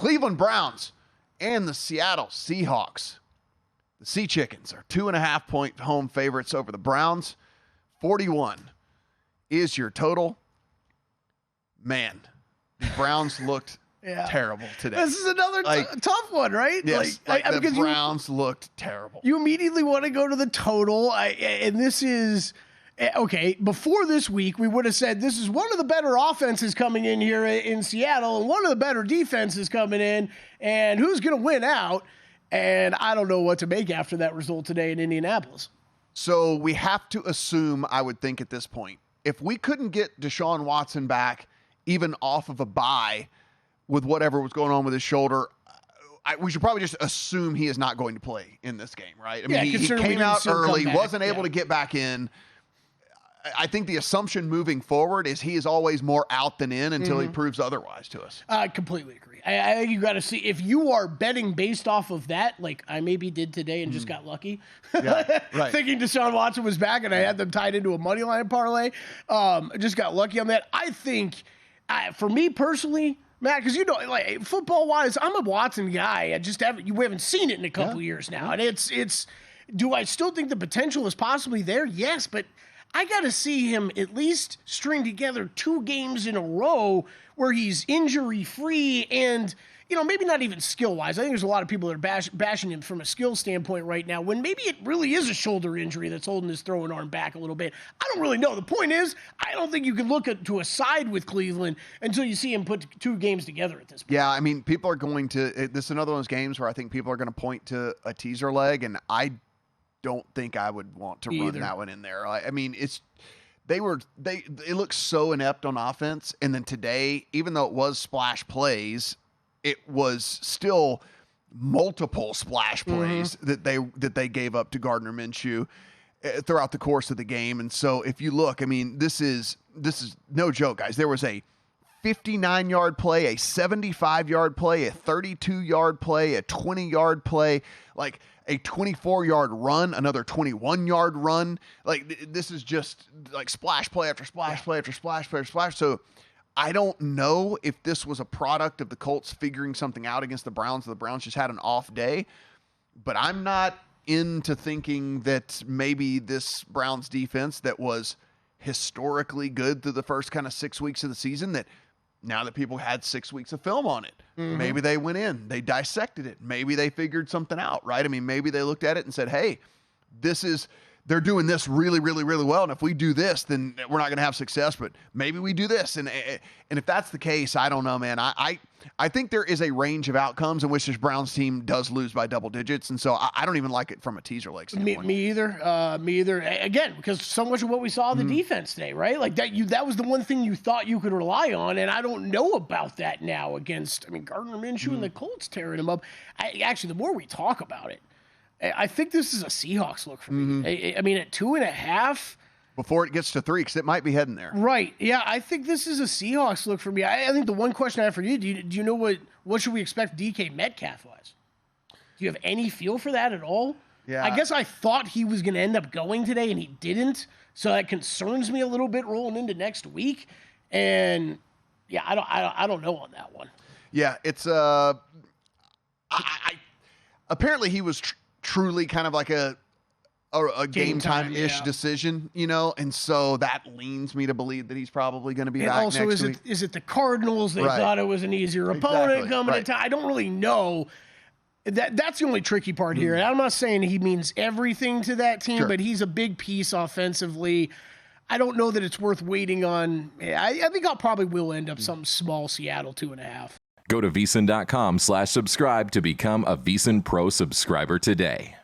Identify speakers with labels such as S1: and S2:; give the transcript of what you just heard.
S1: Cleveland Browns and the Seattle Seahawks. The Sea Chickens are 2.5-point home favorites over the Browns. 41 is your total. Man, the Browns looked terrible today.
S2: This is another tough one, right?
S1: Yes, the Browns looked terrible.
S2: You immediately want to go to the total, and this is... Okay, before this week, we would have said this is one of the better offenses coming in here in Seattle and one of the better defenses coming in, and who's going to win out? And I don't know what to make after that result today in Indianapolis.
S1: So we have to assume, I would think at this point, if we couldn't get Deshaun Watson back even off of a bye with whatever was going on with his shoulder, we should probably just assume he is not going to play in this game, right? I mean, he came out early, wasn't able to get back in. I think the assumption moving forward is he is always more out than in until he proves otherwise to us.
S2: I completely agree. I think you got to see if you are betting based off of that, like I maybe did today and just got lucky, thinking Deshaun Watson was back and I had them tied into a money line parlay. Just got lucky on that. I think for me personally, Matt, because like football wise, I'm a Watson guy. We haven't seen it in a couple years now, and it's. Do I still think the potential is possibly there? Yes, but I got to see him at least string together 2 games in a row where he's injury-free and, maybe not even skill-wise. I think there's a lot of people that are bashing him from a skill standpoint right now when maybe it really is a shoulder injury that's holding his throwing arm back a little bit. I don't really know. The point is, I don't think you can look to a side with Cleveland until you see him put 2 games together at this point.
S1: Yeah, I mean, people are going to – this is another one of those games where I think people are going to point to a teaser leg, and I don't think I would want to run that one in there. I mean, it looked so inept on offense, and then today, even though it was splash plays, it was still multiple splash plays that they gave up to Gardner Minshew throughout the course of the game. And so if you look, I mean, this is no joke, guys. There was a 59-yard play, a 75-yard play, a 32-yard play, a 20-yard play, like a 24-yard run, another 21-yard run. Like, this is just like splash play after splash play after splash play after splash. So I don't know if this was a product of the Colts figuring something out against the Browns. The Browns just had an off day. But I'm not into thinking that maybe this Browns defense that was historically good through the first kind of 6 weeks of the season, that now that people had 6 weeks of film on it, maybe they went in, they dissected it. Maybe they figured something out, right? I mean, maybe they looked at it and said, hey, they're doing this really, really, really well. And if we do this, then we're not going to have success, but maybe we do this. And if that's the case, I don't know, man. I think there is a range of outcomes in which this Browns team does lose by double digits. And so I don't even like it from a teaser leg standpoint.
S2: Me either. Again, because so much of what we saw in the defense today, right? Like that was the one thing you thought you could rely on. And I don't know about that now against, Gardner Minshew and the Colts tearing him up. Actually, the more we talk about it, I think this is a Seahawks look for me. I mean, at 2.5.
S1: Before it gets to 3, because it might be heading there.
S2: Right. Yeah, I think this is a Seahawks look for me. I think the one question I have for you, do you know what should we expect DK Metcalf-wise? Do you have any feel for that at all?
S1: Yeah.
S2: I guess I thought he was going to end up going today, and he didn't. So that concerns me a little bit rolling into next week. And, yeah, I don't know on that one.
S1: Yeah, it's apparently he was truly kind of like a game time-ish decision, and so that leans me to believe that he's probably going to be back next week.
S2: Is it the Cardinals? They thought it was an easier opponent coming to town. I don't really know. That's the only tricky part here. And I'm not saying he means everything to that team, but he's a big piece offensively. I don't know that it's worth waiting on. I think I'll probably will end up something small Seattle 2.5.
S3: Go to VSiN.com/subscribe to become a VSiN Pro subscriber today.